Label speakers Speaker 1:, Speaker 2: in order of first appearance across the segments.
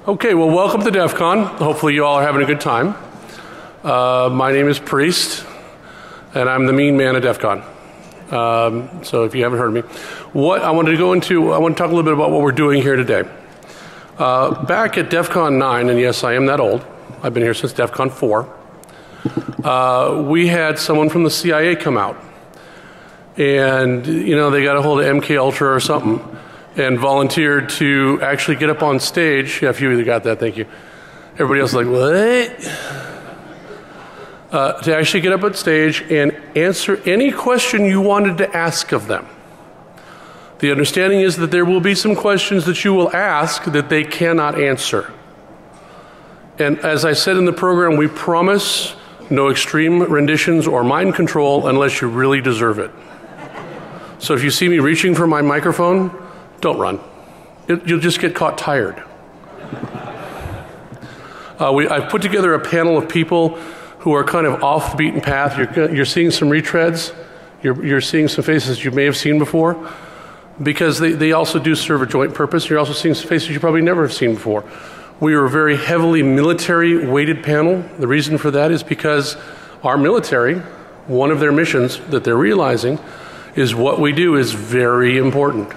Speaker 1: Okay, well, welcome to DEFCON. Hopefully you all are having a good time. My name is Priest, and I'm the mean man at DEFCON. So if you haven't heard of me. I want to talk a little bit about what we're doing here today. Back at DEFCON 9, and yes, I am that old. I've been here since DEFCON 4. We had someone from the CIA come out. And, you know, they got a hold of MK Ultra or something and volunteered to actually get up on stage. Yeah, if you either got that, thank you. Everybody else was like, what? To actually get up on stage and answer any question you wanted to ask of them. The understanding is that there will be some questions that you will ask that they cannot answer. And as I said in the program, we promise no extreme renditions or mind control unless you really deserve it. So if you see me reaching for my microphone, don't run. You'll just get caught tired. I've put together a panel of people who are kind of off the beaten path. You're seeing some retreads. You're seeing some faces you may have seen before because they also do serve a joint purpose. You're also seeing some faces you probably never have seen before. We are a very heavily military-weighted panel. The reason for that is because our military, one of their missions that they're realizing is what we do is very important.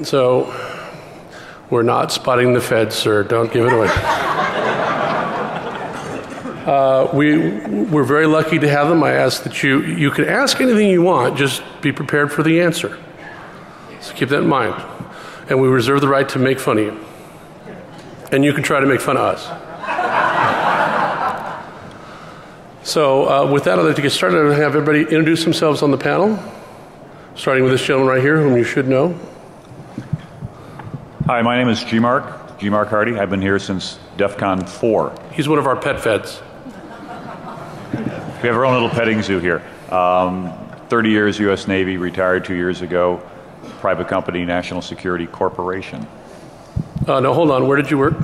Speaker 1: So, we're not spotting the feds, sir. Don't give it away. We're very lucky to have them. I ask that you can ask anything you want, just be prepared for the answer. So keep that in mind. And we reserve the right to make fun of you. And you can try to make fun of us. So with that, I'd like to get started and have everybody introduce themselves on the panel, starting with this gentleman right here, whom you should know.
Speaker 2: Hi, my name is G-Mark Hardy. I've been here since DEFCON 4.
Speaker 1: He's one of our pet feds.
Speaker 2: We have our own little petting zoo here. 30 years U.S. Navy, retired 2 years ago, private company, National Security Corporation.
Speaker 1: No, hold on. Where did you work?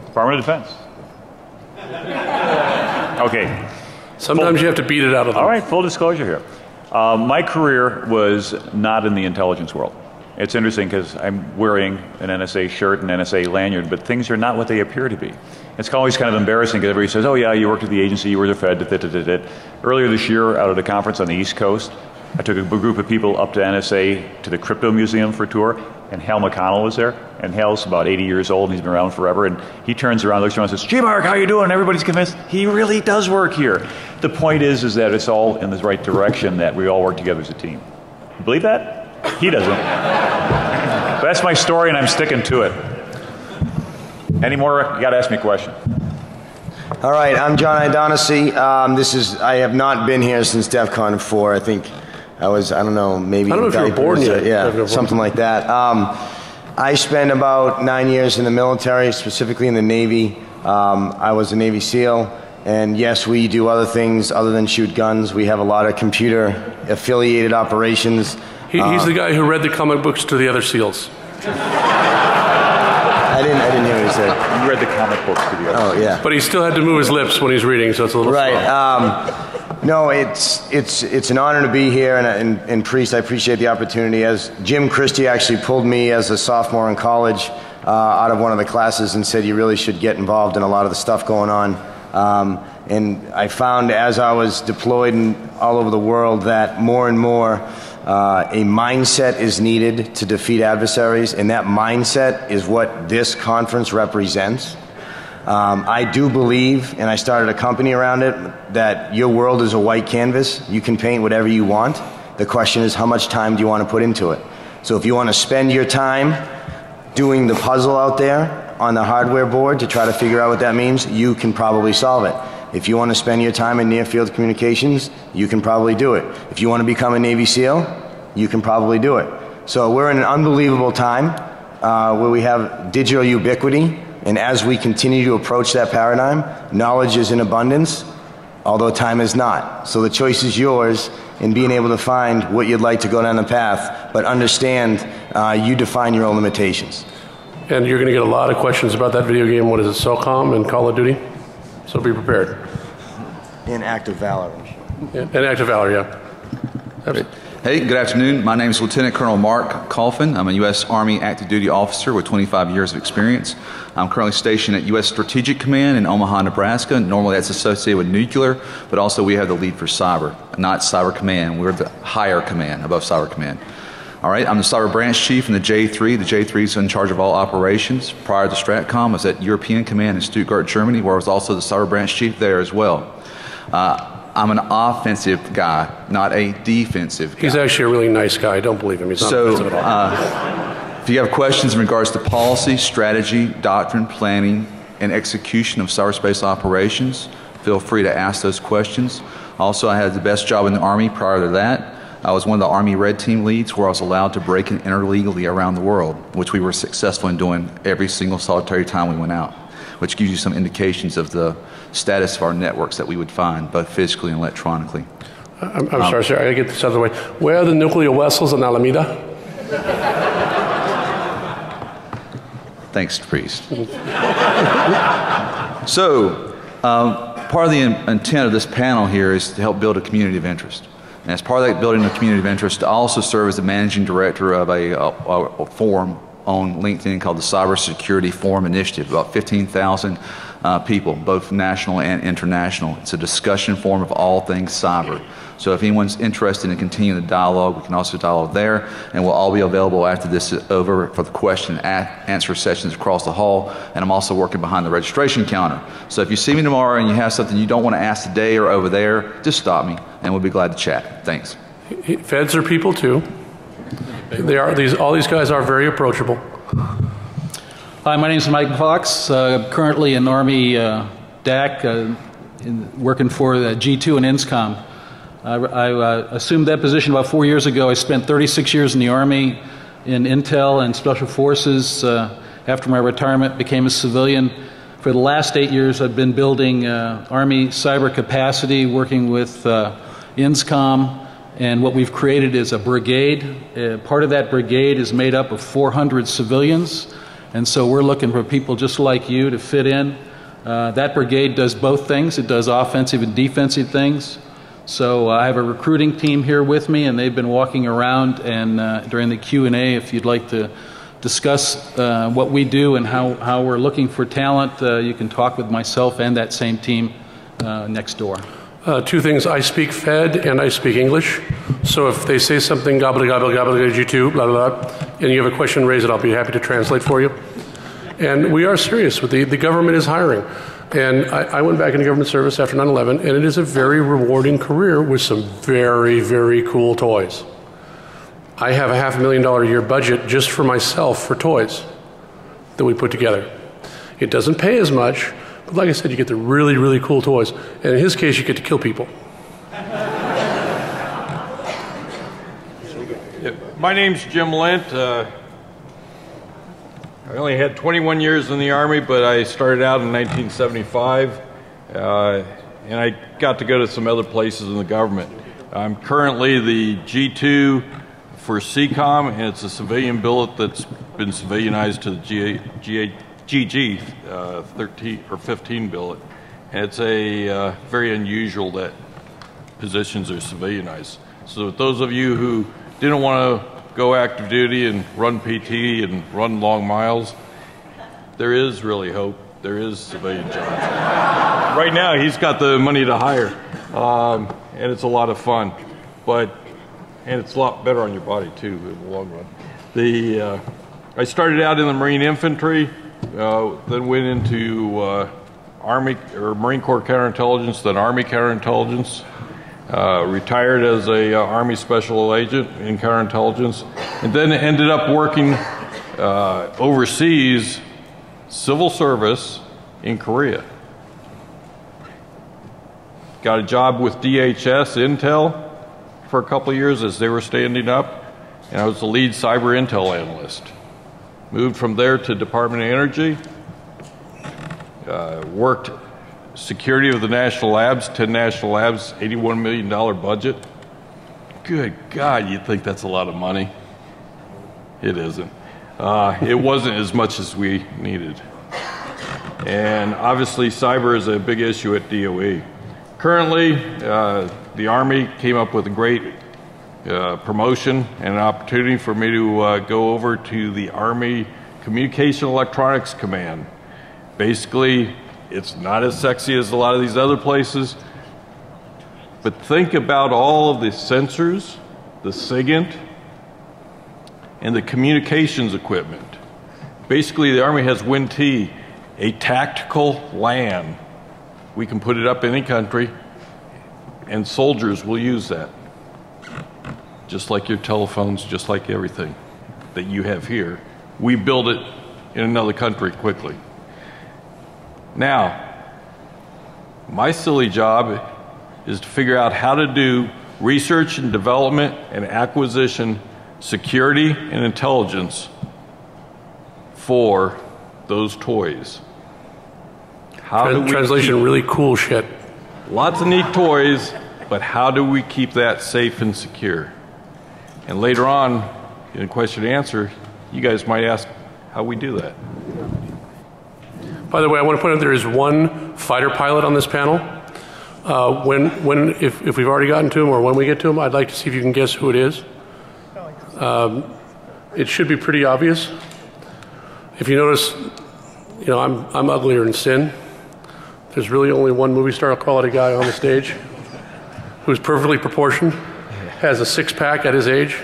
Speaker 2: Department of Defense. Okay.
Speaker 1: Sometimes you have to beat it out of them.
Speaker 2: All right, full disclosure here. My career was not in the intelligence world. It's interesting because I'm wearing an NSA shirt and NSA lanyard, but things are not what they appear to be. It's always kind of embarrassing because everybody says, oh yeah, you worked at the agency, you were the Fed, Earlier this year, out at a conference on the East Coast, I took a group of people up to NSA to the Crypto Museum for a tour, and Hal McConnell was there. And Hal's about 80 years old, and he's been around forever, and he turns around, looks around and says, G-Mark, how you doing? And everybody's convinced he really does work here. The point is that it's all in the right direction, that we all work together as a team. You believe that? He doesn't. But that's my story, and I'm sticking to it. Any more? You got to ask me a question.
Speaker 3: All right, I'm John Idonisi. I have not been here since DEFCON 4. I think I don't know, maybe.
Speaker 1: I don't know if you were born yet.
Speaker 3: Yeah, something like that. I spent about 9 years in the military, specifically in the Navy. I was a Navy SEAL, and yes, we do other things other than shoot guns. We have a lot of computer-affiliated operations.
Speaker 1: He's the guy who read the comic books to the other SEALs.
Speaker 3: I didn't hear what he said.
Speaker 2: You read the comic books to the other SEALs.
Speaker 3: Oh, yeah.
Speaker 1: But he still had to move his lips when he's reading, so it's a little
Speaker 3: right.
Speaker 1: slow.
Speaker 3: No, it's an honor to be here, and Priest, I appreciate the opportunity. As Jim Christie actually pulled me as a sophomore in college out of one of the classes and said you really should get involved in a lot of the stuff going on. And I found as I was deployed all over the world that more and more a mindset is needed to defeat adversaries, and that mindset is what this conference represents. I do believe, and I started a company around it, that your world is a white canvas. You can paint whatever you want. The question is, how much time do you want to put into it? So if you want to spend your time doing the puzzle out there on the hardware board to try to figure out what that means, you can probably solve it. If you want to spend your time in near-field communications, you can probably do it. If you want to become a Navy SEAL, you can probably do it. So we're in an unbelievable time where we have digital ubiquity, and as we continue to approach that paradigm, knowledge is in abundance, although time is not. So the choice is yours in being able to find what you'd like to go down the path, but understand you define your own limitations.
Speaker 1: And you're going to get a lot of questions about that video game. What is it, SOCOM and Call of Duty? So be prepared.
Speaker 3: In Active Valor.
Speaker 1: Yeah, in Active Valor, yeah. Absolutely.
Speaker 4: Hey, good afternoon. My name is Lieutenant Colonel Mark Coffin. I'm a U.S. Army active duty officer with 25 years of experience. I'm currently stationed at U.S. Strategic Command in Omaha, Nebraska. Normally that's associated with nuclear, but also we have the lead for cyber, not Cyber Command. We're the higher command above Cyber Command. All right, I'm the Cyber Branch Chief in the J3. The J3 is in charge of all operations. Prior to STRATCOM, I was at European Command in Stuttgart, Germany, where I was also the Cyber Branch Chief there as well. I'm an offensive guy, not a defensive guy.
Speaker 1: He's actually a really nice guy. Don't believe him. He's not offensive at all.
Speaker 4: If you have questions in regards to policy, strategy, doctrine, planning, and execution of cyberspace operations, feel free to ask those questions. Also, I had the best job in the Army prior to that. I was one of the Army Red Team leads where I was allowed to break and enter legally around the world, which we were successful in doing every single solitary time we went out, which gives you some indications of the status of our networks that we would find, both physically and electronically.
Speaker 1: I'm sorry, sir. I gotta get this out of the way. Where are the nuclear vessels in Alameda?
Speaker 4: Thanks, Priest. So, part of the intent of this panel here is to help build a community of interest. And as part of that building a community of interest, I also serve as the managing director of a forum on LinkedIn called the Cybersecurity Forum Initiative, about 15,000 people, both national and international. It's a discussion forum of all things cyber. So if anyone's interested in continuing the dialogue, we can also dialogue there, and we'll all be available after this is over for the question and answer sessions across the hall, and I'm also working behind the registration counter. So if you see me tomorrow and you have something you don't want to ask today or over there, just stop me, and we'll be glad to chat. Thanks.
Speaker 1: Feds are people too. All these guys are very approachable.
Speaker 5: Hi, my name is Mike Fox. Currently in Army DAC, working for the G2 and INSCOM. I assumed that position about 4 years ago. I spent 36 years in the Army, in Intel and Special Forces. After my retirement, became a civilian. For the last 8 years, I've been building Army cyber capacity, working with INSCOM. And what we've created is a brigade. Part of that brigade is made up of 400 civilians. And so we're looking for people just like you to fit in. That brigade does both things. It does offensive and defensive things. So I have a recruiting team here with me, and they've been walking around. And during the Q&A, if you'd like to discuss what we do and how we're looking for talent, you can talk with myself and that same team next door.
Speaker 1: Two things. I speak Fed and I speak English. So if they say something gobble gobble gobble G2 blah blah blah, and you have a question, raise it. I'll be happy to translate for you. And we are serious with the government is hiring. And I went back into government service after 9/11, and it is a very rewarding career with some very, very cool toys. I have a $500,000 a year budget just for myself for toys that we put together. It doesn't pay as much. But like I said, you get the really, really cool toys. And in his case, you get to kill people.
Speaker 6: My name's Jim Lent. I only had 21 years in the Army, but I started out in 1975. And I got to go to some other places in the government. I'm currently the G2 for CCOM, and it's a civilian billet that's been civilianized to the GG 13 or 15 billet. And it's a very unusual that positions are civilianized. So those of you who didn't want to go active duty and run PT and run long miles, there is really hope. There is civilian jobs. Right now, he's got the money to hire, and it's a lot of fun. And it's a lot better on your body too in the long run. I started out in the Marine Infantry. Then went into Army or Marine Corps counterintelligence, then Army counterintelligence. Retired as a Army special agent in counterintelligence, and then ended up working overseas, civil service in Korea. Got a job with DHS Intel for a couple of years as they were standing up, and I was the lead cyber intel analyst. Moved from there to Department of Energy, worked security of the national labs, 10 national labs, $81 million budget. Good God, you'd think that's a lot of money. It isn't. It wasn't as much as we needed. And obviously cyber is a big issue at DOE. Currently, the Army came up with a great promotion and an opportunity for me to go over to the Army Communication Electronics Command. Basically, it's not as sexy as a lot of these other places, but think about all of the sensors, the SIGINT, and the communications equipment. Basically, the Army has WIN-T, a tactical LAN. We can put it up in any country, and soldiers will use that. Just like your telephones, just like everything that you have here. We build it in another country quickly. Now, my silly job is to figure out how to do research and development and acquisition, security and intelligence for those toys. How do we
Speaker 1: Translation, really cool shit.
Speaker 6: lots of neat toys, but how do we keep that safe and secure? And later on, in question and answer, you guys might ask how we do that.
Speaker 1: By the way, I want to point out there is one fighter pilot on this panel. If we've already gotten to him or when we get to him, I'd like to see if you can guess who it is. It should be pretty obvious. If you notice, you know, I'm uglier than sin. There's really only one movie star quality guy on the stage who's perfectly proportioned, has a six-pack at his age.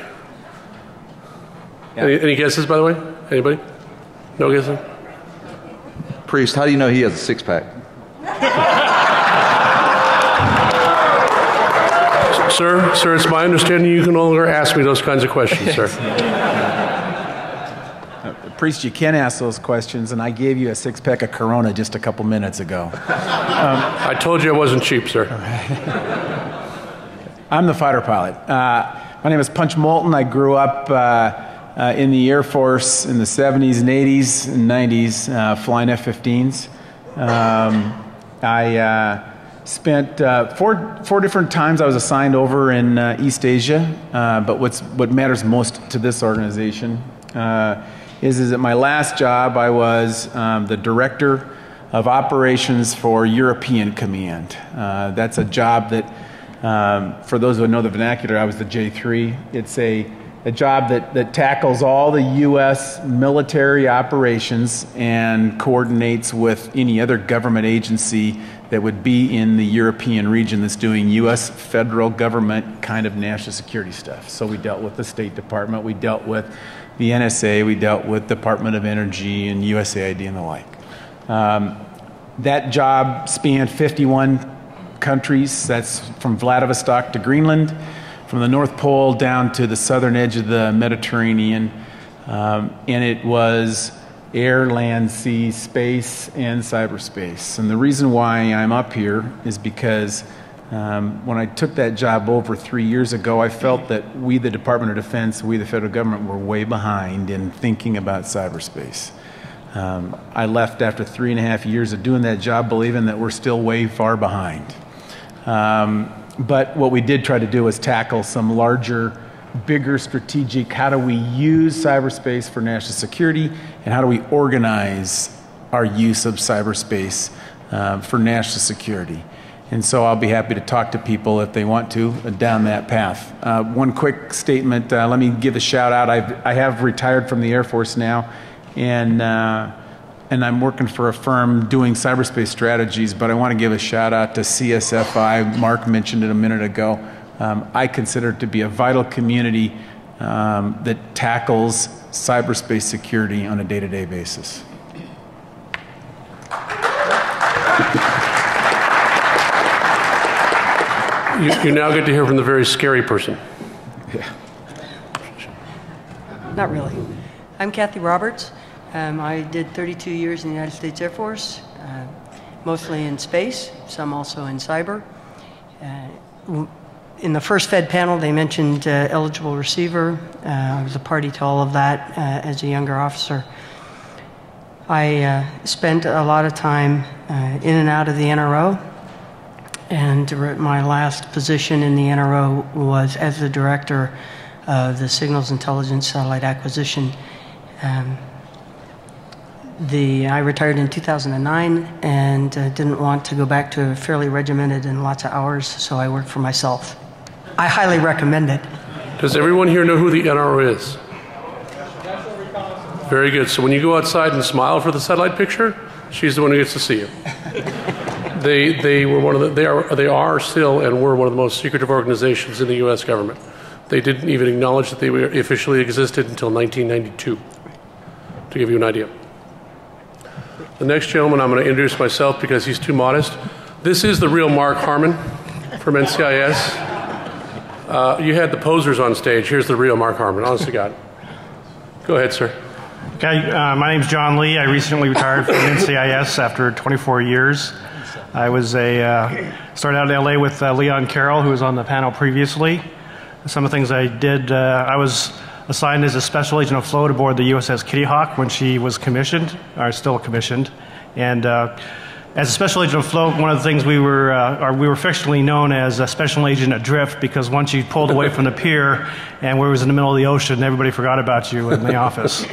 Speaker 1: Yeah. Any guesses, by the way? Anybody? No guessing?
Speaker 4: Priest, how do you know he has a six-pack?
Speaker 1: Sir, it's my understanding you can no longer ask me those kinds of questions, sir.
Speaker 7: Priest, you can ask those questions, and I gave you a six-pack of Corona just a couple minutes ago.
Speaker 1: I told you I wasn't cheap, sir.
Speaker 7: I'm the fighter pilot. My name is Punch Moulton. I grew up in the Air Force in the 70s and 80s and 90s, flying F-15s. I spent four different times I was assigned over in East Asia, but what matters most to this organization is at my last job I was the director of operations for European Command. That's a job that, for those who know the vernacular, I was the J3. It's a job that tackles all the U.S. military operations and coordinates with any other government agency that would be in the European region that's doing U.S. federal government kind of national security stuff. So we dealt with the State Department, we dealt with the NSA, we dealt with Department of Energy and USAID and the like. That job spanned 51 countries. That's from Vladivostok to Greenland, from the North Pole down to the southern edge of the Mediterranean. And it was air, land, sea, space, and cyberspace. And the reason why I'm up here is because when I took that job over 3 years ago, I felt that we, the Department of Defense, we, the federal government, were way behind in thinking about cyberspace. I left after 3.5 years of doing that job believing that we're still way far behind. But what we did try to do was tackle some larger, bigger strategic, how do we use cyberspace for national security, and how do we organize our use of cyberspace for national security. And so I'll be happy to talk to people if they want to down that path. One quick statement, let me give a shout out. I have retired from the Air Force now, and I'm working for a firm doing cyberspace strategies, but I want to give a shout out to CSFI. Mark mentioned it a minute ago. I consider it to be a vital community that tackles cyberspace security on a day-to-day basis.
Speaker 1: You now get to hear from the very scary person.
Speaker 7: Yeah.
Speaker 8: Not really. I'm Kathy Roberts. I did 32 years in the United States Air Force, mostly in space, some also in cyber. In the first Fed panel, they mentioned eligible receiver. I was a party to all of that as a younger officer. I spent a lot of time in and out of the NRO, and my last position in the NRO was as the director of the Signals Intelligence Satellite Acquisition. I retired in 2009 and didn't want to go back to a fairly regimented and lots of hours, so I worked for myself. I highly recommend it.
Speaker 1: Does everyone here know who the NRO is? Very good. So when you go outside and smile for the satellite picture, she's the one who gets to see you. They were one of the, they are still and were one of the most secretive organizations in the U.S. government. They didn't even acknowledge that they officially existed until 1992, to give you an idea. The next gentleman, I'm going to introduce myself because he's too modest. This is the real Mark Harmon from NCIS. You had the posers on stage. Here's the real Mark Harmon, honest to God. Go ahead, sir.
Speaker 9: Okay, my name's John Lee. I recently retired from NCIS after 24 years. I was started out in LA with Leon Carroll, who was on the panel previously. Some of the things I did, I was assigned as a special agent afloat aboard the USS Kitty Hawk when she was commissioned, or still commissioned. And as a special agent afloat, one of the things we were affectionately known as a special agent adrift, because once you pulled away from the pier and we was in the middle of the ocean, everybody forgot about you in the office.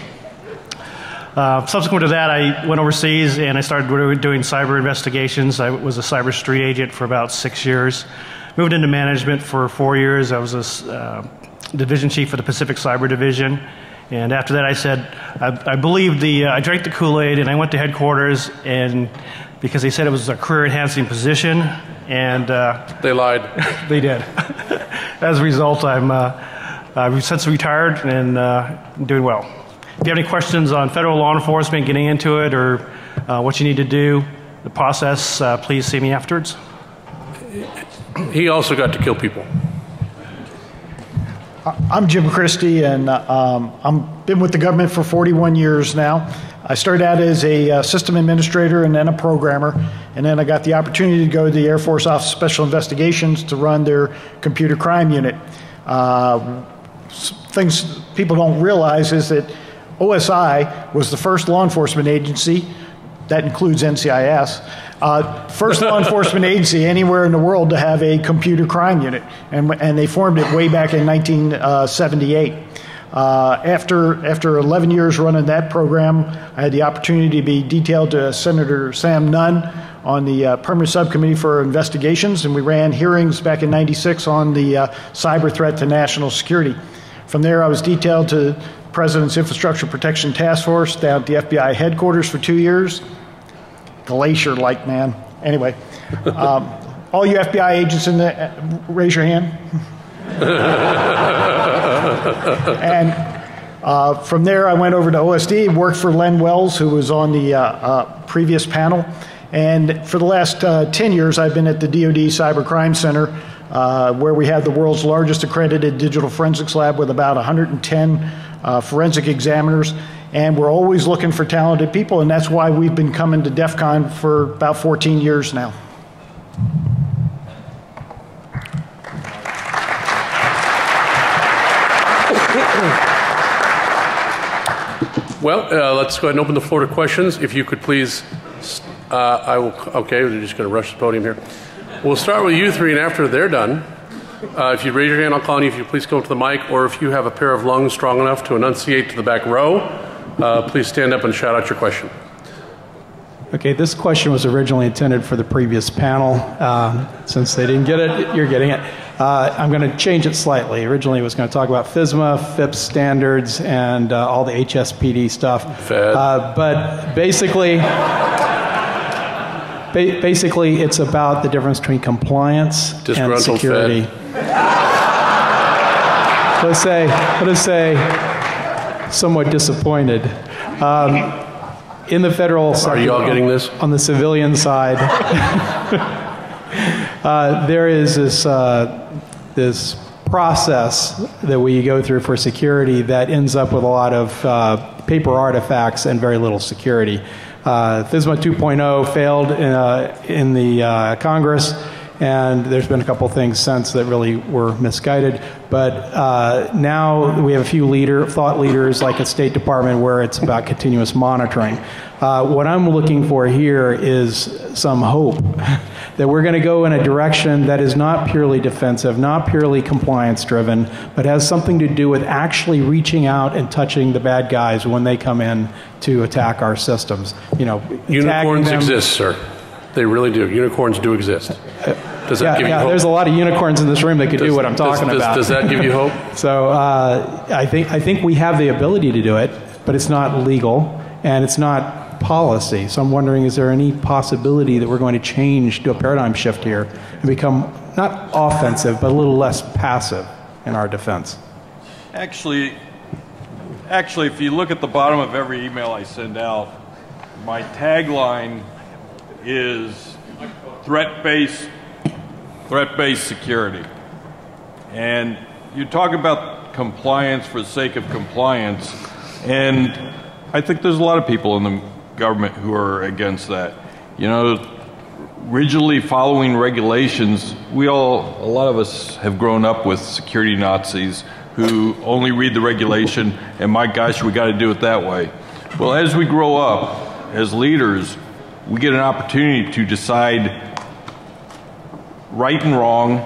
Speaker 9: Subsequent to that, I went overseas and I started doing cyber investigations. I was a cyber street agent for about 6 years. Moved into management for 4 years. I was a division chief for the Pacific Cyber Division. And after that, I said, I believed I drank the Kool-Aid and I went to headquarters, and because they said it was a career-enhancing position, and
Speaker 1: they lied.
Speaker 9: They did. As a result, I've since retired and doing well. If you have any questions on federal law enforcement, getting into it, or what you need to do, the process, please see me afterwards.
Speaker 1: He also got to kill people.
Speaker 10: I'm Jim Christie, and I've been with the government for 41 years now. I started out as a system administrator and then a programmer, and then I got the opportunity to go to the Air Force Office of Special Investigations to run their computer crime unit. Things people don't realize is that OSI was the first law enforcement agency, that includes NCIS, first law enforcement agency anywhere in the world to have a computer crime unit, and they formed it way back in 1978. After 11 years running that program, I had the opportunity to be detailed to Senator Sam Nunn on the Permanent Subcommittee for Investigations, and we ran hearings back in '96 on the cyber threat to national security. From there, I was detailed to President's Infrastructure Protection Task Force down at the FBI headquarters for 2 years. Glacier-like, man. Anyway, all you FBI agents in the, raise your hand. And from there, I went over to OSD, worked for Len Wells, who was on the previous panel. And for the last 10 years, I've been at the DoD Cyber Crime Center, where we have the world's largest accredited digital forensics lab with about 110 forensic examiners. And we're always looking for talented people, and that's why we've been coming to DEFCON for about 14 years now.
Speaker 1: Well, let's go ahead and open the floor to questions. If you could please, okay, we're just going to rush the podium here. We'll start with you three, and after they're done, if you raise your hand, I'll call on you. If you please come up to the mic, or if you have a pair of lungs strong enough to enunciate to the back row, please stand up and shout out your question.
Speaker 11: Okay, this question was originally intended for the previous panel. Since they didn't get it, you're getting it. I'm going to change it slightly. Originally, it was going to talk about FSMA, FIPS standards, and all the HSPD stuff. But basically, basically, it's about the difference between compliance and security. Let's say, somewhat disappointed. In the federal side,
Speaker 1: are you all getting this?
Speaker 11: On the civilian side, there is this process that we go through for security that ends up with a lot of paper artifacts and very little security. FSMA 2.0 failed in the Congress, and there's been a couple things since that really were misguided. But now we have a few thought leaders like at State Department where it's about continuous monitoring. What I'm looking for here is some hope that we're going to go in a direction that is not purely defensive, not purely compliance driven, but has something to do with actually reaching out and touching the bad guys when they come in to attack our systems. You know,
Speaker 1: unicorns exist, sir. They really do. Unicorns do exist. Does that give you hope?
Speaker 11: There's a lot of unicorns in this room that could do what I'm talking about.
Speaker 1: Does that give you hope?
Speaker 11: So I think we have the ability to do it, but it's not legal and it's not policy. So I'm wondering, is there any possibility that we're going to change, do a paradigm shift here and become not offensive, but a little less passive in our defense?
Speaker 6: Actually, if you look at the bottom of every email I send out, my tagline is threat-based security. And you talk about compliance for the sake of compliance, and I think there's a lot of people in the government who are against that. You know, rigidly following regulations, a lot of us have grown up with security Nazis who only read the regulation and, my gosh, we got to do it that way. Well, as we grow up as leaders, we get an opportunity to decide right and wrong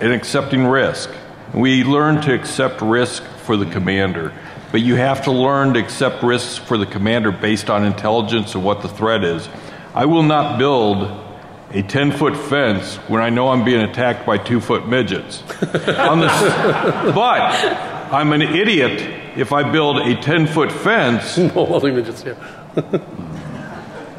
Speaker 6: and accepting risk. We learn to accept risk for the commander, but you have to learn to accept risks for the commander based on intelligence and what the threat is. I will not build a 10-foot fence when I know I'm being attacked by 2-foot midgets. But I'm an idiot if I build a 10-foot fence.
Speaker 1: Midgets, yeah.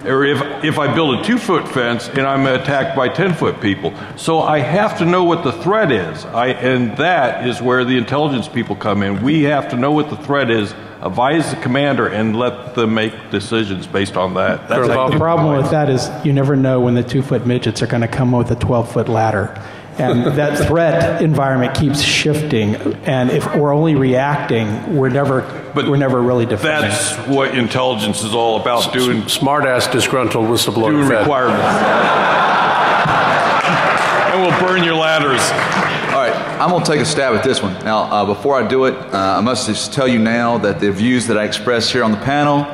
Speaker 6: Or if I build a 2-foot fence and I'm attacked by 10-foot people. So I have to know what the threat is. And that is where the intelligence people come in. We have to know what the threat is, advise the commander, and let them make decisions based on that. That's
Speaker 11: the problem with that is you never know when the 2-foot midgets are going to come with a 12-foot ladder. And that threat environment keeps shifting, and if we're only reacting, we're never really defending.
Speaker 6: That's what intelligence is all about, doing
Speaker 1: smart-ass disgruntled whistleblower.
Speaker 6: Doing requirements. And we'll burn your ladders.
Speaker 4: All right, I'm going to take a stab at this one. Now, before I do it, I must just tell you now that the views that I express here on the panel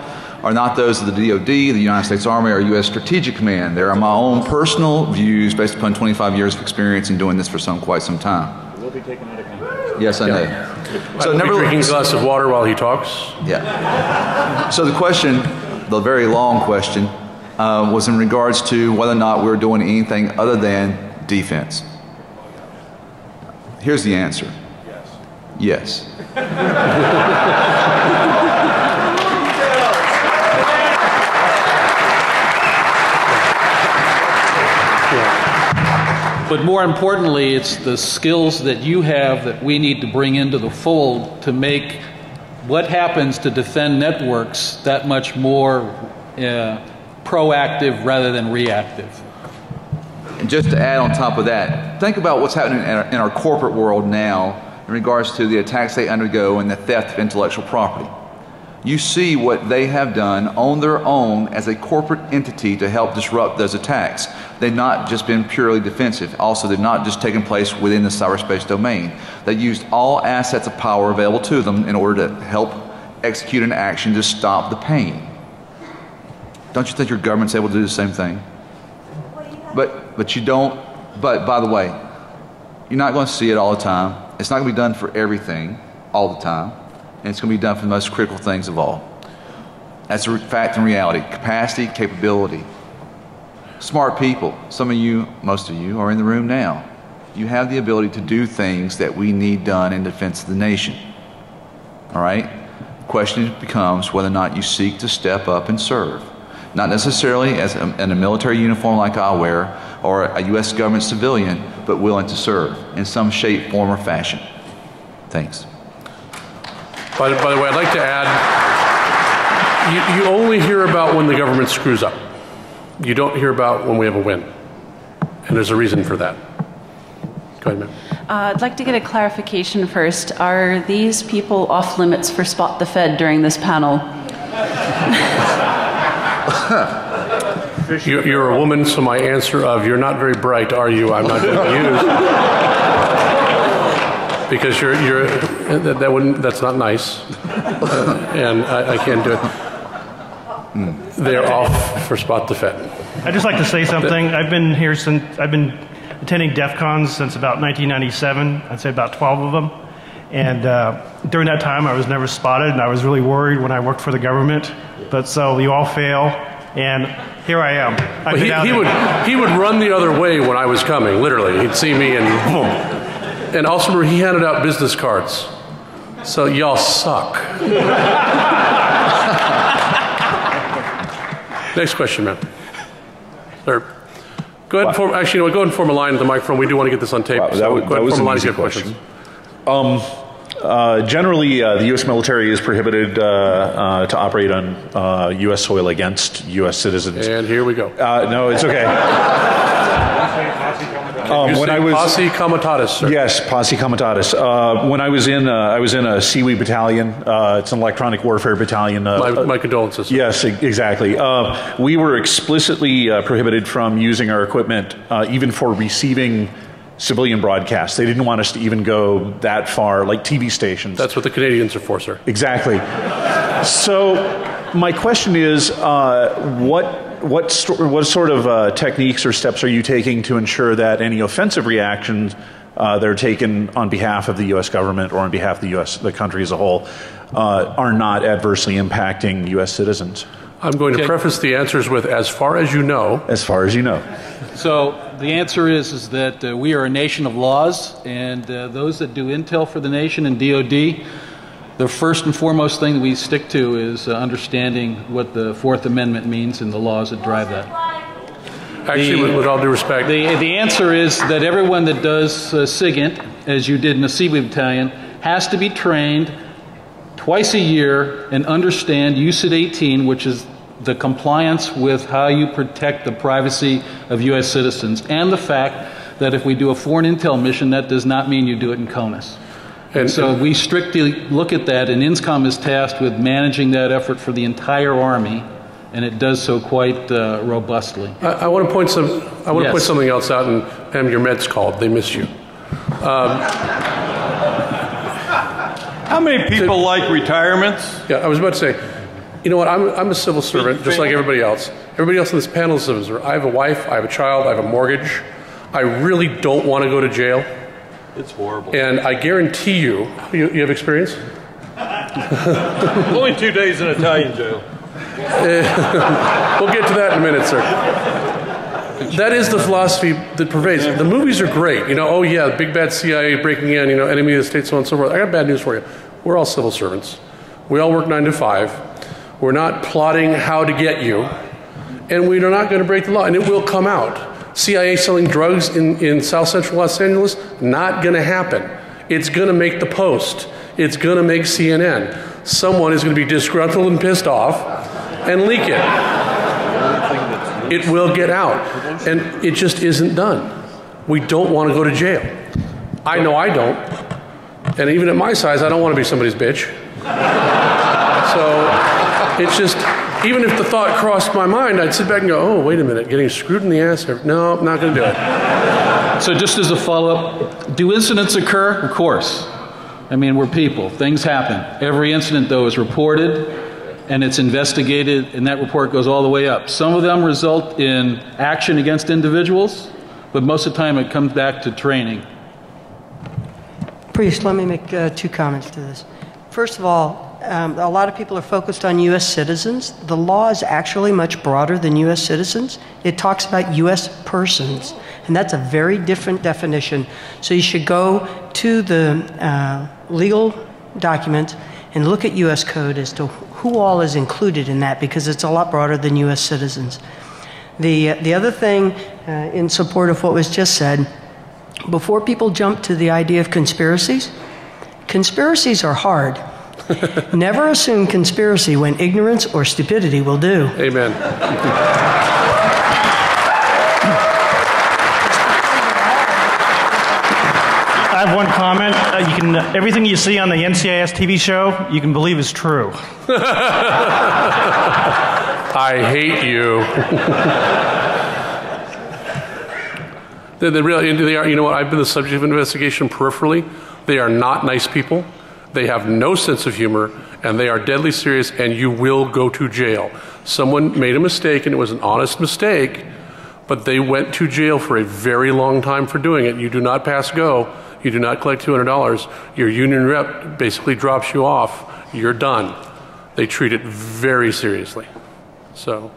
Speaker 4: are not those of the DoD, the United States Army, or U.S. Strategic Command. They are my own personal views based upon 25 years of experience in doing this for quite some time.
Speaker 2: We'll be taken out of context.
Speaker 4: Yes, I know.
Speaker 1: So never drinking a glass of water while he talks.
Speaker 4: Yeah. So the question, the very long question, was in regards to whether or not we were doing anything other than defense. Here's the answer. Yes.
Speaker 5: But more importantly, it's the skills that you have that we need to bring into the fold to make what happens to defend networks that much more proactive rather than reactive.
Speaker 4: And just to add on top of that, think about what's happening in our corporate world now in regards to the attacks they undergo and the theft of intellectual property. You see what they have done on their own as a corporate entity to help disrupt those attacks. They've not just been purely defensive. Also, they've not just taken place within the cyberspace domain. They used all assets of power available to them in order to help execute an action to stop the pain. Don't you think your government's able to do the same thing? But you don't. But by the way, you're not going to see it all the time. It's not going to be done for everything all the time. And it's going to be done for the most critical things of all. That's a fact and reality. Capacity, capability. Smart people, some of you, most of you, are in the room now. You have the ability to do things that we need done in defense of the nation. All right? The question becomes whether or not you seek to step up and serve. Not necessarily as in a military uniform like I wear, or a U.S. government civilian, but willing to serve in some shape, form, or fashion. Thanks.
Speaker 1: By the way, I'd like to add, you only hear about when the government screws up. You don't hear about when we have a win. And there's a reason for that. Go ahead, ma'am.
Speaker 12: I'd like to get a clarification first. Are these people off limits for Spot the Fed during this panel?
Speaker 1: You're a woman, so my answer of "you're not very bright, are you?" I'm not going to use because that's not nice, and I can't do it. They're off for Spot the Fed.
Speaker 9: I'd just like to say something. I've been attending DEFCONs since about 1997. I'd say about 12 of them. And during that time, I was never spotted, and I was really worried when I worked for the government. But so you all fail. And here I am.
Speaker 1: Well, he would run the other way when I was coming, literally. He'd see me and boom. And also remember, he handed out business cards. So y'all suck. Next question, ma'am. Sir. Go ahead and form, actually, you know, go ahead and form a line at the microphone. We do want to get this on tape.
Speaker 13: Wow,
Speaker 1: so
Speaker 13: that was an easy question. Generally, the U.S. military is prohibited to operate on U.S. soil against U.S. citizens.
Speaker 1: And here we go.
Speaker 13: No, it's okay.
Speaker 1: When I was posse comitatus, sir.
Speaker 13: Yes, posse comitatus. When I was in a Seaweed battalion. It's an electronic warfare battalion.
Speaker 1: My condolences. Sir.
Speaker 13: Yes, exactly. We were explicitly prohibited from using our equipment, even for receiving civilian broadcasts. They didn't want us to even go that far, like TV stations.
Speaker 1: That's what the Canadians are for, sir.
Speaker 13: Exactly. So, my question is, what sort of techniques or steps are you taking to ensure that any offensive reactions that are taken on behalf of the U.S. government or on behalf of the country as a whole, are not adversely impacting U.S. citizens?
Speaker 1: I'm going to preface the answers with, as far as you know.
Speaker 13: As far as you know.
Speaker 5: So the answer is that we are a nation of laws, and those that do intel for the nation and DOD, the first and foremost thing that we stick to is understanding what the Fourth Amendment means and the laws that drive that.
Speaker 1: Actually, with all due respect.
Speaker 5: The answer is that everyone that does SIGINT, as you did in the Seaweed Battalion, has to be trained twice a year and understand UCIT 18, which is the compliance with how you protect the privacy of U.S. citizens, and the fact that if we do a foreign intel mission, that does not mean you do it in CONUS. And so we strictly look at that, and INSCOM is tasked with managing that effort for the entire Army, and it does so quite robustly.
Speaker 1: I want to point point something else out, and Pam, your meds called. They miss you.
Speaker 6: How many people like retirements?
Speaker 1: Yeah, I was about to say, you know what, I'm a civil servant, just like everybody else. Everybody else on this panel is a civil servant. I have a wife, I have a child, I have a mortgage. I really don't want to go to jail.
Speaker 6: It's horrible.
Speaker 1: And I guarantee you have experience?
Speaker 6: Only 2 days in Italian jail.
Speaker 1: We'll get to that in a minute, sir. That is the philosophy that pervades. The movies are great. You know, oh yeah, big bad CIA breaking in, you know, enemy of the state, so on and so forth. I got bad news for you. We're all civil servants. We all work 9 to 5. We're not plotting how to get you. And we are not going to break the law. And it will come out. CIA selling drugs in South Central Los Angeles, not going to happen. It's going to make the Post. It's going to make CNN. Someone is going to be disgruntled and pissed off and leak it. It will get out. And it just isn't done. We don't want to go to jail. I know I don't. And even at my size, I don't want to be somebody's bitch. So it's just, even if the thought crossed my mind, I'd sit back and go, oh, wait a minute, getting screwed in the ass? No, I'm not going to do it.
Speaker 5: So just as a follow-up, do incidents occur? Of course. I mean, we're people. Things happen. Every incident, though, is reported, and it's investigated, and that report goes all the way up. Some of them result in action against individuals, but most of the time it comes back to training.
Speaker 8: Priest, let me make 2 comments to this. First of all, a lot of people are focused on U.S. citizens. The law is actually much broader than U.S. citizens. It talks about U.S. persons, and that's a very different definition. So you should go to the legal document and look at U.S. code as to who all is included in that, because it's a lot broader than U.S. citizens. The other thing, in support of what was just said, before people jump to the idea of conspiracies are hard. Never assume conspiracy when ignorance or stupidity will do.
Speaker 1: Amen.
Speaker 9: I have one comment. Everything you see on the NCIS TV show, you can believe is true.
Speaker 1: I hate you. They are, you know what, I've been the subject of investigation peripherally. They are not nice people. They have no sense of humor, and they are deadly serious, and you will go to jail. Someone made a mistake, and it was an honest mistake, but they went to jail for a very long time for doing it. You do not pass go. You do not collect $200. Your union rep basically drops you off. You're done. They treat it very seriously. So,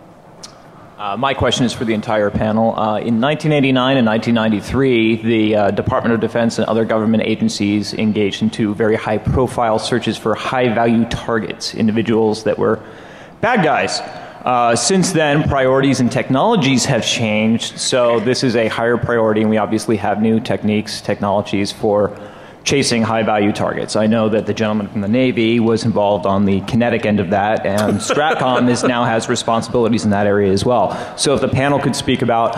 Speaker 14: My question is for the entire panel. In 1989 and 1993, the Department of Defense and other government agencies engaged in two very high-profile searches for high-value targets, individuals that were bad guys. Since then, priorities and technologies have changed, so this is a higher priority, and we obviously have new techniques, technologies for chasing high-value targets. I know that the gentleman from the Navy was involved on the kinetic end of that, and Stratcom now has responsibilities in that area as well. So if the panel could speak about,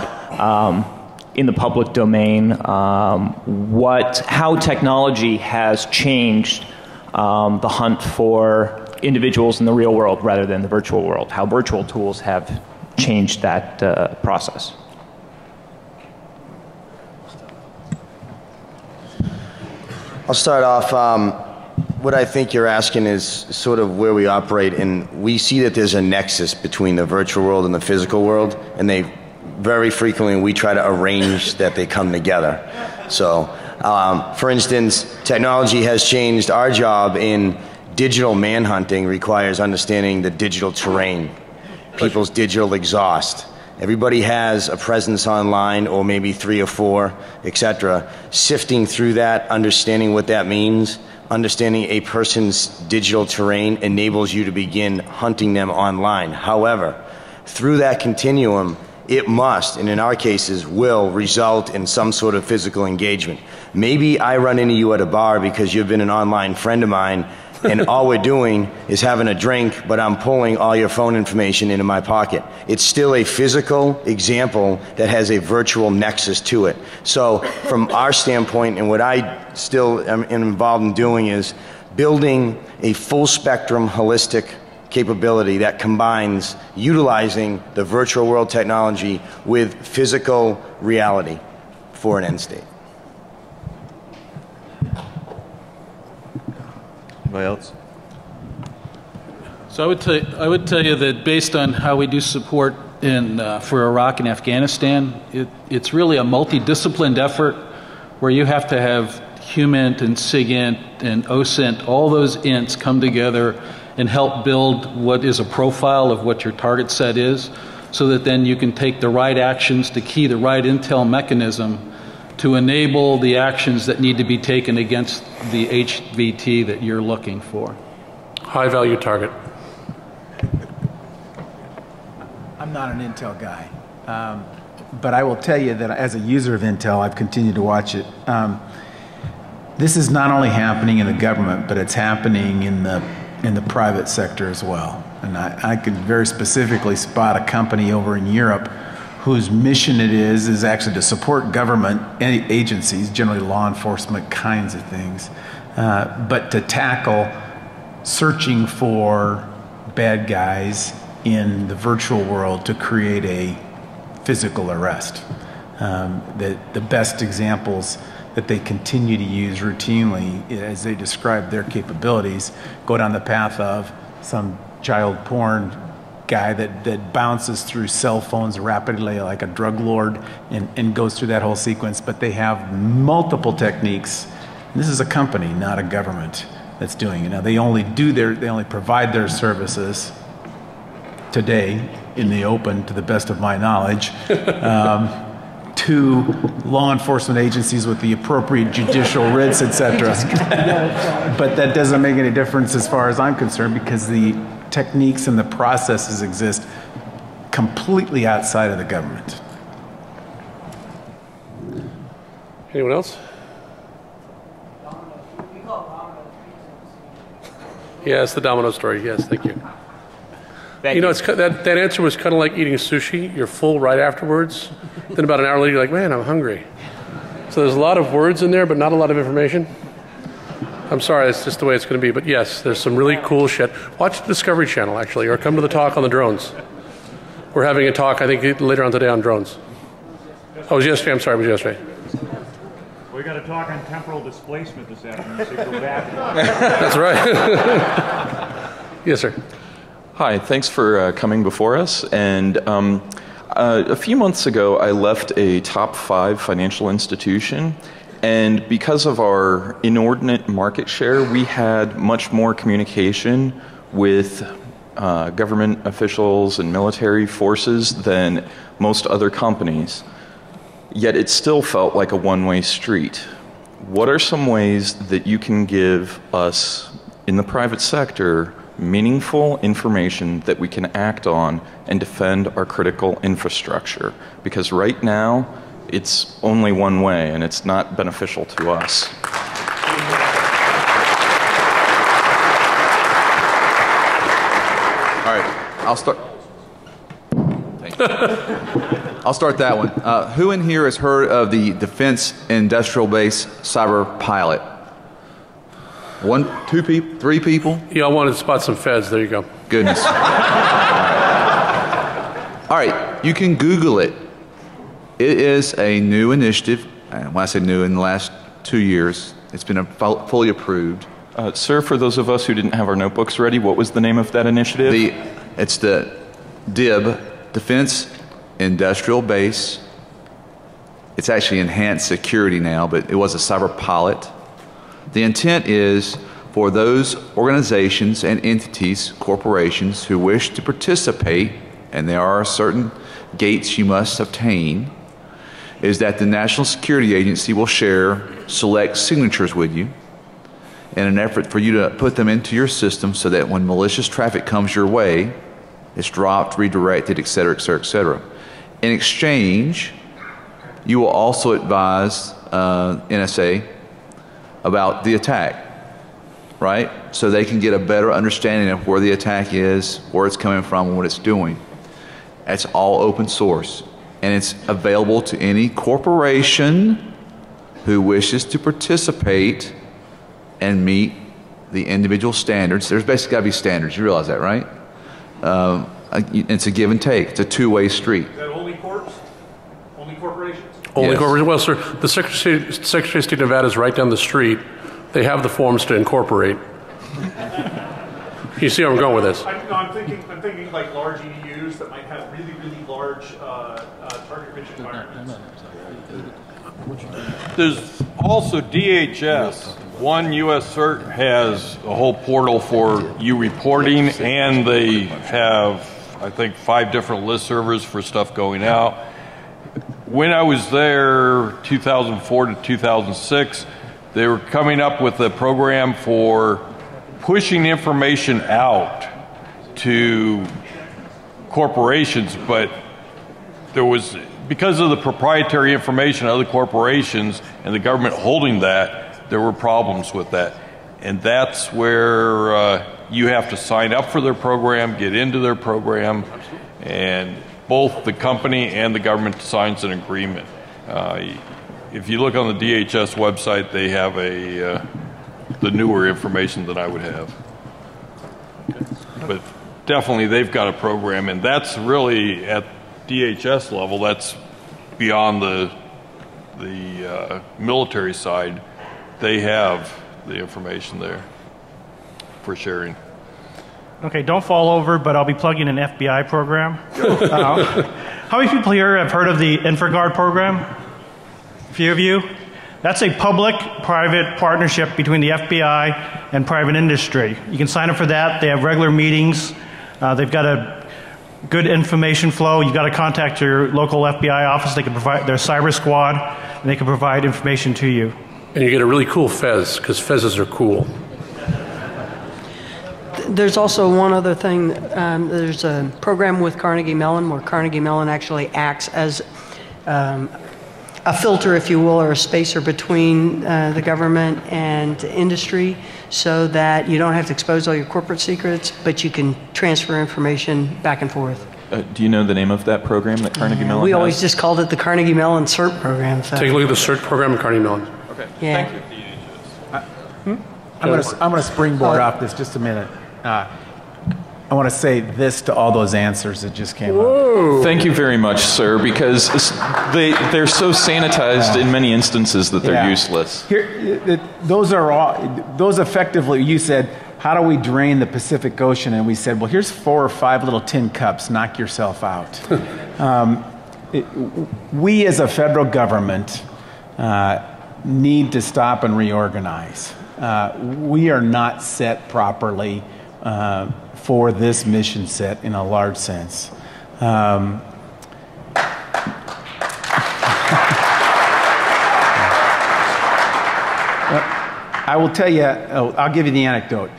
Speaker 14: in the public domain, how technology has changed the hunt for individuals in the real world rather than the virtual world, how virtual tools have changed that process.
Speaker 3: I'll start off. What I think you're asking is sort of where we operate, and we see that there's a nexus between the virtual world and the physical world, and they very frequently we try to arrange that they come together. So, for instance, technology has changed. Our job in digital manhunting requires understanding the digital terrain, people's digital exhaust. Everybody has a presence online, or maybe 3 or 4, etc. Sifting through that, understanding what that means, understanding a person's digital terrain enables you to begin hunting them online. However, through that continuum, it must, and in our cases will, result in some sort of physical engagement. Maybe I run into you at a bar because you've been an online friend of mine, and all we're doing is having a drink, but I'm pulling all your phone information into my pocket. It's still a physical example that has a virtual nexus to it. So from our standpoint, and what I still am involved in doing, is building a full spectrum holistic capability that combines utilizing the virtual world technology with physical reality for an end state.
Speaker 4: Anybody else?
Speaker 5: So I would tell you that based on how we do support for Iraq and Afghanistan, it's really a multidisciplined effort where you have to have HUMINT and SIGINT and OSINT, all those ints come together and help build what is a profile of what your target set is, so that then you can take the right actions to key the right intel mechanism to enable the actions that need to be taken against the HVT that you're looking for.
Speaker 1: High value target.
Speaker 7: I'm not an Intel guy, but I will tell you that as a user of Intel, I've continued to watch it. This is not only happening in the government, but it's happening in the private sector as well. And I could very specifically spot a company over in Europe whose mission it is actually to support government agencies, generally law enforcement kinds of things, but to tackle searching for bad guys in the virtual world to create a physical arrest. The best examples that they continue to use routinely as they describe their capabilities go down the path of some child porn guy that bounces through cell phones rapidly like a drug lord and goes through that whole sequence, but they have multiple techniques. And this is a company, not a government, that's doing it. Now they only provide their services today in the open, to the best of my knowledge, to law enforcement agencies with the appropriate judicial writs, etc. But that doesn't make any difference as far as I'm concerned, because the techniques and the processes exist completely outside of the government.
Speaker 1: Anyone else? Yes, the domino story. Yes, thank you. You know, that answer was kind of like eating sushi. You're full right afterwards. Then about an hour later, you're like, man, I'm hungry. So there's a lot of words in there, but not a lot of information. I'm sorry, that's just the way it's going to be. But yes, there's some really cool shit. Watch the Discovery Channel, actually, or come to the talk on the drones. We're having a talk, I think, later on today on drones. Oh, it was yesterday. I'm sorry, it was yesterday.
Speaker 2: We got to talk on temporal displacement this afternoon, so go back.
Speaker 1: That's right. Yes, sir.
Speaker 15: Hi, thanks for coming before us. And a few months ago, I left a top 5 financial institution. And because of our inordinate market share, we had much more communication with government officials and military forces than most other companies, yet it still felt like a one-way street. What are some ways that you can give us in the private sector meaningful information that we can act on and defend our critical infrastructure? Because right now, it's only one way, and it's not beneficial to us.
Speaker 4: All right, I'll start. Thank you. I'll start that one. Who in here has heard of the Defense Industrial Base Cyber Pilot? 1, 2 people, 3 people?
Speaker 1: Yeah, I wanted to spot some feds. There you go.
Speaker 4: Goodness. All right, you can Google it. It is a new initiative. And when I say new, in the last 2 years, it's been fully approved.
Speaker 15: Sir, for those of us who didn't have our notebooks ready, what was the name of that initiative?
Speaker 4: It's the DIB, Defense Industrial Base. It's actually enhanced security now, but it was a cyber pilot. The intent is for those organizations and entities, corporations, who wish to participate, and there are certain gates you must obtain, is that the National Security Agency will share select signatures with you in an effort for you to put them into your system so that when malicious traffic comes your way, it's dropped, redirected, et cetera, et cetera, et cetera. In exchange, you will also advise NSA about the attack, right? So they can get a better understanding of where the attack is, where it's coming from, and what it's doing. It's all open source, and it's available to any corporation who wishes to participate and meet the individual standards. There's basically got to be standards. You realize that, right? It's a give and take. It's a two-way street.
Speaker 9: Is that only corps? Only corporations?
Speaker 1: Only
Speaker 4: Yes.
Speaker 1: corporations. Well, sir, the Secretary of State of Nevada is right down the street. They have the forms to incorporate. You see where I'm going with this?
Speaker 9: I'm thinking like large EDUs that might have really, really large target-rich environments.
Speaker 6: There's also DHS. One U.S. CERT has a whole portal for you reporting, and they have, I think, 5 different list servers for stuff going out. When I was there, 2004 to 2006, they were coming up with a program for pushing information out to corporations, but there was, because of the proprietary information of other corporations and the government holding that, there were problems with that. And that's where you have to sign up for their program, get into their program, and both the company and the government signs an agreement. If you look on the DHS website, they have the newer information than I would have. But definitely they've got a program, and that's really at DHS level, that's beyond the military side. They have the information there for sharing.
Speaker 9: Okay, don't fall over, but I'll be plugging an FBI program. How many people here have heard of the InfraGard program? A few of you? That's a public-private partnership between the FBI and private industry. You can sign up for that. They have regular meetings. They've got a good information flow. You've got to contact your local FBI office. They can provide their cyber squad, and they can provide information to you.
Speaker 1: And you get a really cool fez, because fezzes are cool.
Speaker 8: There's also one other thing. There's a program with Carnegie Mellon where Carnegie Mellon actually acts as a filter, if you will, or a spacer between the government and industry, so that you don't have to expose all your corporate secrets, but you can transfer information back and forth.
Speaker 15: Do you know the name of that program that Carnegie Mellon
Speaker 8: We
Speaker 15: has?
Speaker 8: always just called it the Carnegie Mellon CERT program. So.
Speaker 1: Take a look at the CERT program at Carnegie Mellon.
Speaker 15: Okay.
Speaker 8: Yeah.
Speaker 15: Thank you.
Speaker 7: I'm going to springboard off this just a minute. I want to say this to all those answers that just came up.
Speaker 15: Thank you very much, sir, because they're so sanitized in many instances that they're useless.
Speaker 7: Here, those effectively, you said, how do we drain the Pacific Ocean? And we said, well, here's 4 or 5 little tin cups. Knock yourself out. We as a federal government need to stop and reorganize. We are not set properly for this mission set in a large sense. I will tell you, I'll give you the anecdote.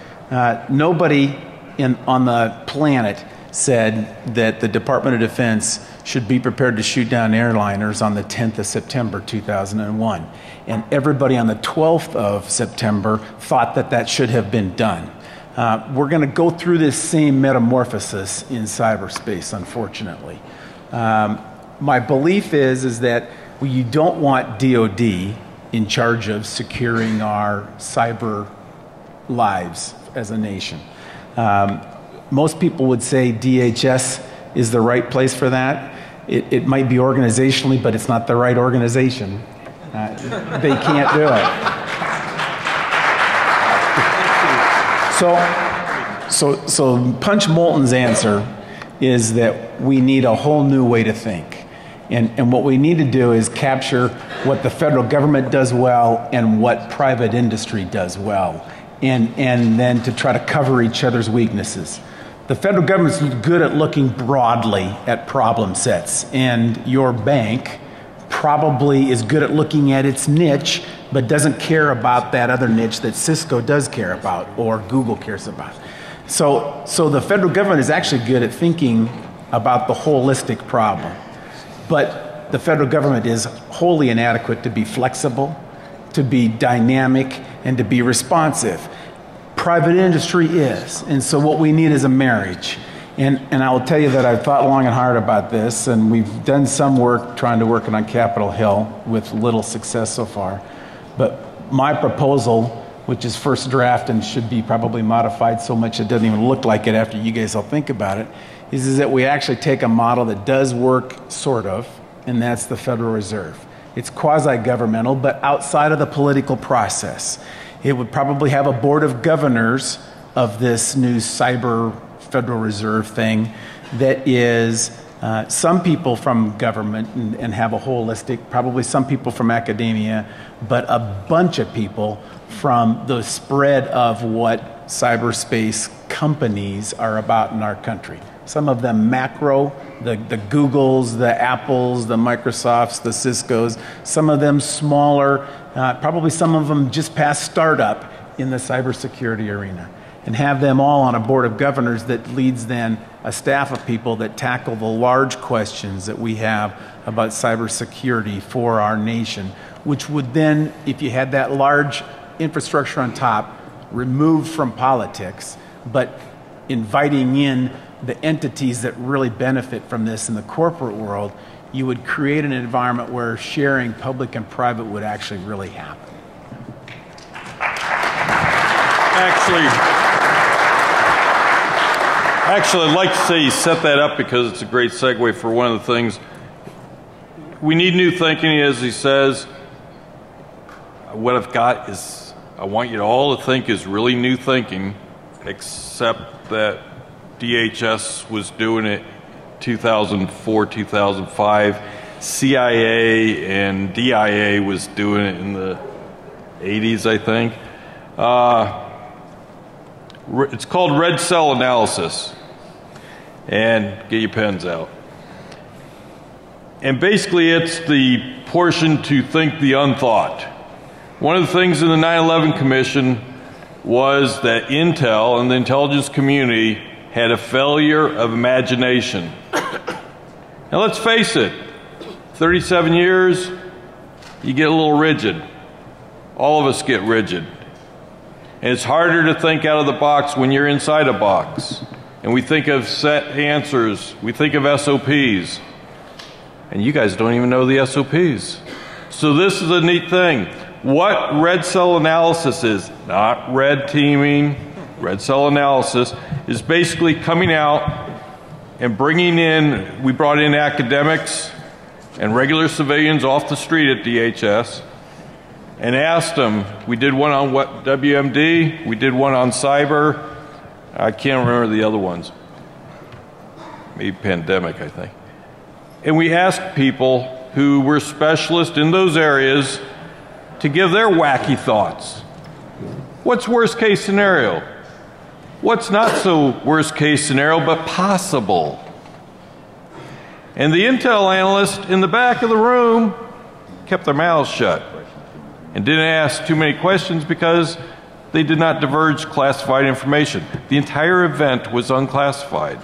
Speaker 7: Nobody on the planet said that the Department of Defense should be prepared to shoot down airliners on the 10th of September 2001. And everybody on the 12th of September thought that that should have been done. We're going to go through this same metamorphosis in cyberspace, unfortunately. My belief is that you don't want DOD in charge of securing our cyber lives as a nation. Most people would say DHS is the right place for that. It might be organizationally, but it's not the right organization. They can't do it. So Punch Moulton's answer is that we need a whole new way to think. And what we need to do is capture what the federal government does well and what private industry does well, and then to try to cover each other's weaknesses. The federal government's good at looking broadly at problem sets, and your bank probably is good at looking at its niche, but doesn't care about that other niche that Cisco does care about or Google cares about. So the federal government is actually good at thinking about the holistic problem. But the federal government is wholly inadequate to be flexible, to be dynamic, and to be responsive. Private industry is. And so what we need is a marriage. And I will tell you that I've thought long and hard about this, and we've done some work trying to work it on Capitol Hill with little success so far. But my proposal, which is first draft and should be probably modified so much it doesn't even look like it after you guys all think about it, is that we actually take a model that does work, sort of, and that's the Federal Reserve. It's quasi-governmental, but outside of the political process. It would probably have a board of governors of this new cyber Federal Reserve thing that is some people from government and have a holistic, probably some people from academia, but a bunch of people from the spread of what cyberspace companies are about in our country. Some of them macro, the Googles, the Apples, the Microsofts, the Ciscos. Some of them smaller, probably some of them just past startup in the cybersecurity arena. And have them all on a board of governors that leads then a staff of people that tackle the large questions that we have about cybersecurity for our nation, which would then, if you had that large infrastructure on top, removed from politics, but inviting in the entities that really benefit from this in the corporate world, you would create an environment where sharing public and private would actually really happen.
Speaker 6: Actually, I'd like to say you set that up because it's a great segue for one of the things. We need new thinking, as he says. What I've got is, I want you all to think is really new thinking, except that DHS was doing it 2004, 2005. CIA and DIA was doing it in the 80s, I think. It's called red cell analysis. And get your pens out. And basically it's the portion to think the unthought. One of the things in the 9/11 Commission was that Intel and the intelligence community had a failure of imagination. Now let's face it, 37 years, you get a little rigid. All of us get rigid. And it's harder to think out of the box when you're inside a box. And we think of set answers, we think of SOPs. And you guys don't even know the SOPs. So this is a neat thing. What red cell analysis is, not red teaming, red cell analysis, is basically coming out and bringing in, we brought in academics and regular civilians off the street at DHS and asked them, we did one on what WMD, we did one on cyber, I can't remember the other ones, maybe pandemic, I think. And we asked people who were specialists in those areas to give their wacky thoughts. What's worst case scenario? What's not so worst case scenario, but possible? And the intel analysts in the back of the room kept their mouths shut and didn't ask too many questions because they did not divulge classified information. The entire event was unclassified.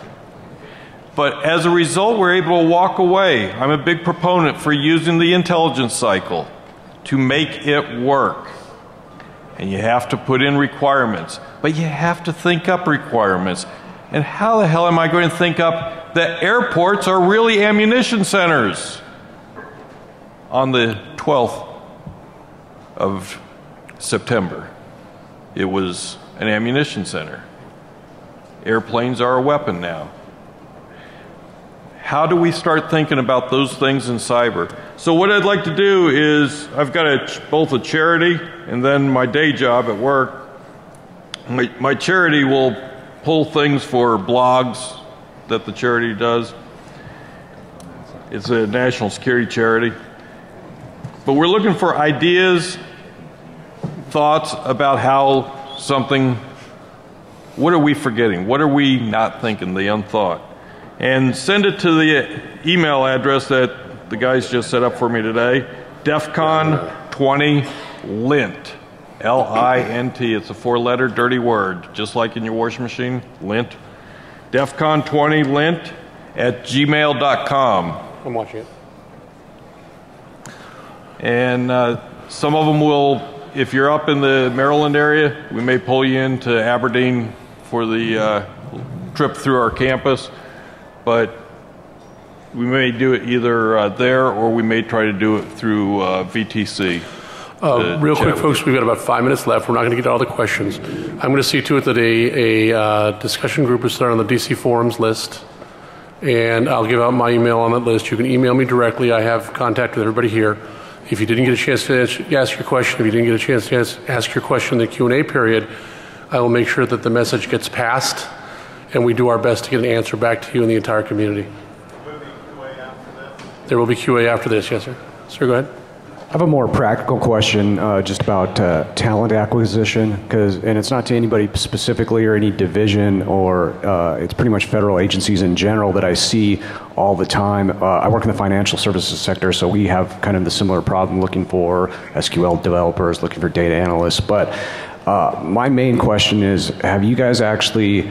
Speaker 6: But as a result, we're able to walk away. I'm a big proponent for using the intelligence cycle to make it work. And you have to put in requirements, but you have to think up requirements. And how the hell am I going to think up that airports are really ammunition centers? On the 12th of September, it was an ammunition center. Airplanes are a weapon now. How do we start thinking about those things in cyber? So what I'd like to do is, I've got both a charity and then my day job at work. My charity will pull things for blogs that the charity does. It's a national security charity. But we're looking for ideas, thoughts about how something, what are we forgetting? What are we not thinking, the unthought? And send it to the email address that the guys just set up for me today, DEFCON 20 LINT, L-I-N-T. It's a 4-letter dirty word, just like in your washing machine, lint. DEFCON 20 LINT at gmail.com.
Speaker 1: I'm watching it.
Speaker 6: And some of them will, if you're up in the Maryland area, we may pull you into Aberdeen for the trip through our campus. But we may do it either there or we may try to do it through VTC.
Speaker 1: Real quick, folks, we've got about 5 minutes left. We're not going to get to all the questions. I'm going to see to it that a discussion group is started on the DC Forums list. And I'll give out my email on that list. You can email me directly. I have contact with everybody here. If you didn't get a chance to ask your question, if you didn't get a chance to ask your question in the Q&A period, I will make sure that the message gets passed. And we do our best to get an answer back to you and the entire community. There will be QA after this, yes, sir. Sir, go ahead.
Speaker 16: I have a more practical question just about talent acquisition, and it's not to anybody specifically or any division, or it's pretty much federal agencies in general that I see all the time. I work in the financial services sector, so we have kind of the similar problem looking for SQL developers, looking for data analysts. But my main question is, have you guys actually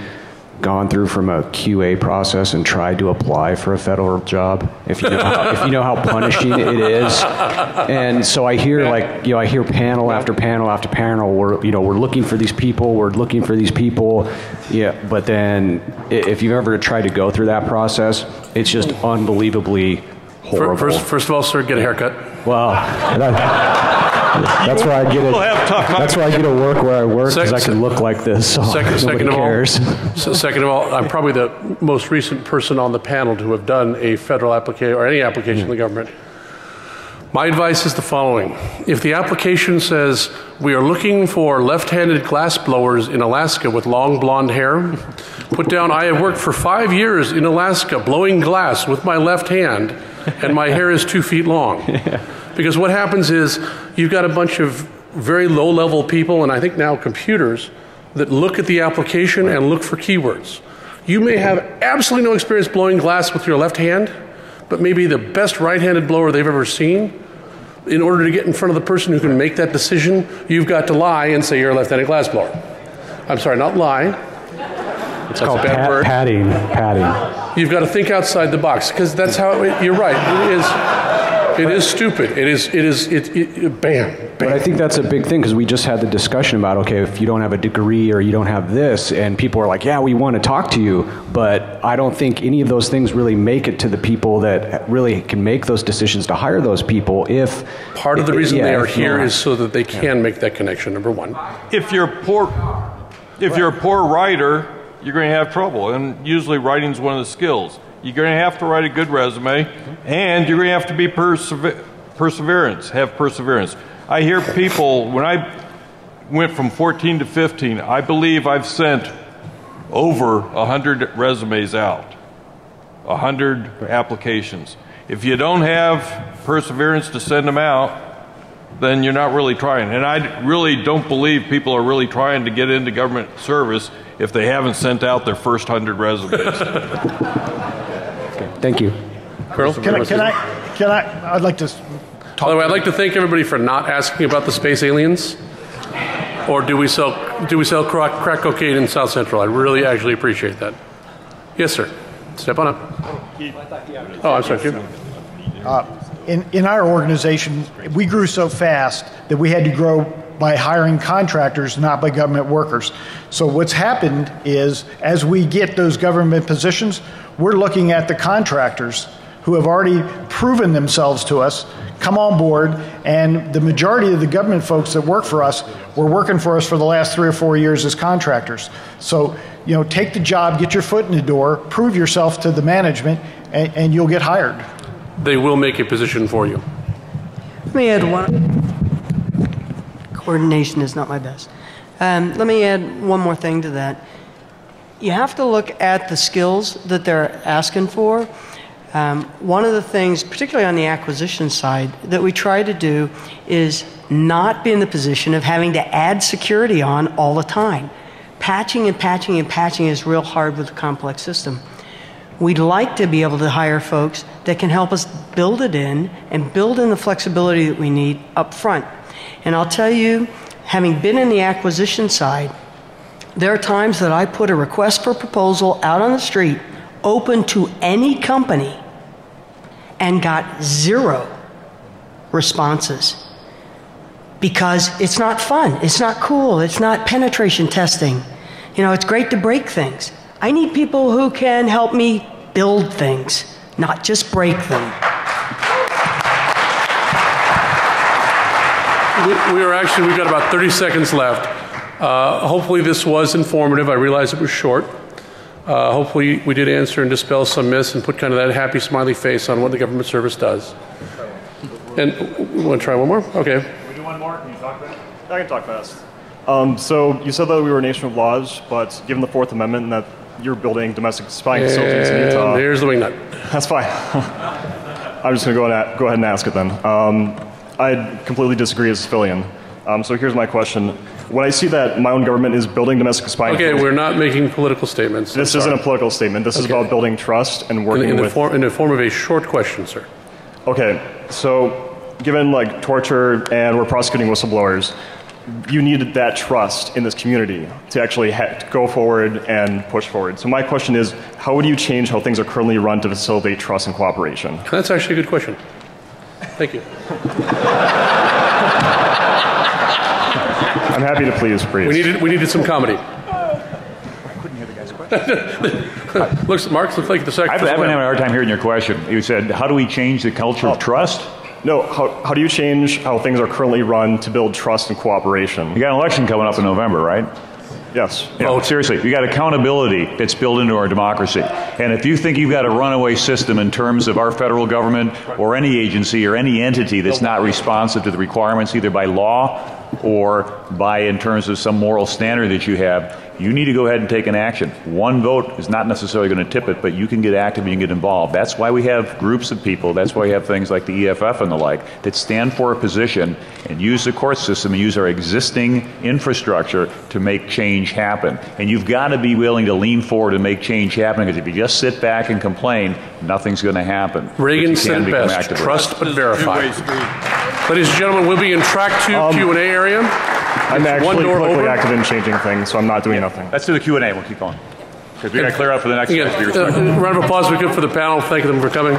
Speaker 16: gone through from a QA process and tried to apply for a federal job, if you know how punishing it is? And so I hear I hear panel after panel after panel, we're looking for these people, yeah, but then if you've ever tried to go through that process, it's just unbelievably horrible.
Speaker 1: First of all, sir, get a haircut.
Speaker 16: Well, that's why I get it. That's why I get to work where I work, because I can look like this. So
Speaker 1: second of all, I'm probably the
Speaker 16: Mm-hmm.
Speaker 1: most recent person on the panel to have done a federal application or any application in the government. My advice is the following. If the application says, we are looking for left-handed glass blowers in Alaska with long blonde hair, put down, I have worked for 5 years in Alaska blowing glass with my left hand, and my hair is 2 feet long. Because what happens is, you've got a bunch of very low-level people, and I think now computers, that look at the application and look for keywords. You may have absolutely no experience blowing glass with your left hand, but maybe the best right-handed blower they've ever seen. In order to get in front of the person who can make that decision, you've got to lie and say you're a left-handed glass blower. I'm sorry, not lie.
Speaker 16: It's called padding.
Speaker 1: You've got to think outside the box, because that's how you're right. It is stupid. Bam.
Speaker 16: But I think that's a big thing, because we just had the discussion about, okay, if you don't have a degree or you don't have this, and people are like, yeah, we want to talk to you, but I don't think any of those things really make it to the people that really can make those decisions to hire those people. If
Speaker 1: part of the reason they are here is so that they can make that connection, number one.
Speaker 6: If you're a poor writer, you're going to have trouble, and usually writing is one of the skills. You're going to have to write a good resume, and you're going to have to be have perseverance. I hear people, when I went from 14 to 15, I believe I've sent over 100 resumes out, 100 applications. If you don't have perseverance to send them out, then you're not really trying. And I really don't believe people are really trying to get into government service if they haven't sent out their first 100 resumes.
Speaker 16: Thank you.
Speaker 1: Colonel?
Speaker 10: I'd like to
Speaker 1: By the way, I'd like to thank everybody for not asking about the space aliens. Or do we sell crack cocaine in South Central? I really actually appreciate that. Yes, sir. Step on up. Oh, I'm sorry.
Speaker 10: In our organization, we grew so fast that we had to grow by hiring contractors, not by government workers. So what's happened is, as we get those government positions, we're looking at the contractors who have already proven themselves to us, come on board, and the majority of the government folks that work for us were working for us for the last 3 or 4 years as contractors. So, you know, take the job, get your foot in the door, prove yourself to the management, and you'll get hired.
Speaker 1: They will make a position for you.
Speaker 8: Let me add one. Coordination is not my best. Let me add one more thing to that. You have to look at the skills that they're asking for. One of the things, particularly on the acquisition side, that we try to do is not be in the position of having to add security on all the time. Patching and patching and patching is real hard with a complex system. We'd like to be able to hire folks that can help us build it in and build in the flexibility that we need up front. And I'll tell you, having been in the acquisition side, there are times that I put a request for proposal out on the street, open to any company, and got 0 responses. Because it's not fun, it's not cool, it's not penetration testing. You know, it's great to break things. I need people who can help me build things, not just break them.
Speaker 1: We've got about 30 seconds left. Hopefully this was informative. I realize it was short. Hopefully we did answer and dispel some myths and put kind of that happy smiley face on what the government service does. And we want to try one more? Okay.
Speaker 17: Can we do one more? Can you talk fast? I can talk fast. So you said that we were a nation of laws, but given the Fourth Amendment and that you're building domestic spying facilities in Utah.
Speaker 1: There's the wingnut.
Speaker 17: That's fine. I'm just going to go ahead and ask it then. I completely disagree as a civilian. So here's my question. When I see that my own government is building domestic spying...
Speaker 1: Okay, we're not making political statements.
Speaker 17: This isn't a political statement. This is about building trust and working
Speaker 1: in the form of a short question, sir.
Speaker 17: Okay, so given like torture and we're prosecuting whistleblowers, you needed that trust in this community to actually go forward and push forward. So my question is, how would you change how things are currently run to facilitate trust and cooperation?
Speaker 1: That's actually a good question. Thank you.
Speaker 17: I'm happy to please.
Speaker 1: We needed some comedy. I couldn't hear the guy's question. Mark, looks like the second.
Speaker 2: I've been having a hard time hearing your question. You said, how do we change the culture of trust?
Speaker 17: No, how do you change how things are currently run to build trust and cooperation?
Speaker 2: You got an election coming up in November, right?
Speaker 17: Yes.
Speaker 2: Oh, seriously, you got accountability that's built into our democracy. And if you think you've got a runaway system in terms of our federal government or any agency or any entity that's not responsive to the requirements either by law or by in terms of some moral standard that you have, you need to go ahead and take an action. One vote is not necessarily going to tip it, but you can get active and you can get involved. That's why we have groups of people, that's why we have things like the EFF and the like, that stand for a position and use the court system and use our existing infrastructure to make change happen. And you've got to be willing to lean forward and make change happen, because if you just sit back and complain, nothing's going to happen.
Speaker 1: Reagan said best, trust but verify. Ladies and gentlemen, we'll be in track 2 Q&A area.
Speaker 17: I'm actually politically active in changing things, so I'm not doing nothing.
Speaker 2: Let's do the Q&A. We'll keep going. Because we got to clear up for the next
Speaker 1: round of applause we could for the panel. Thank them for coming.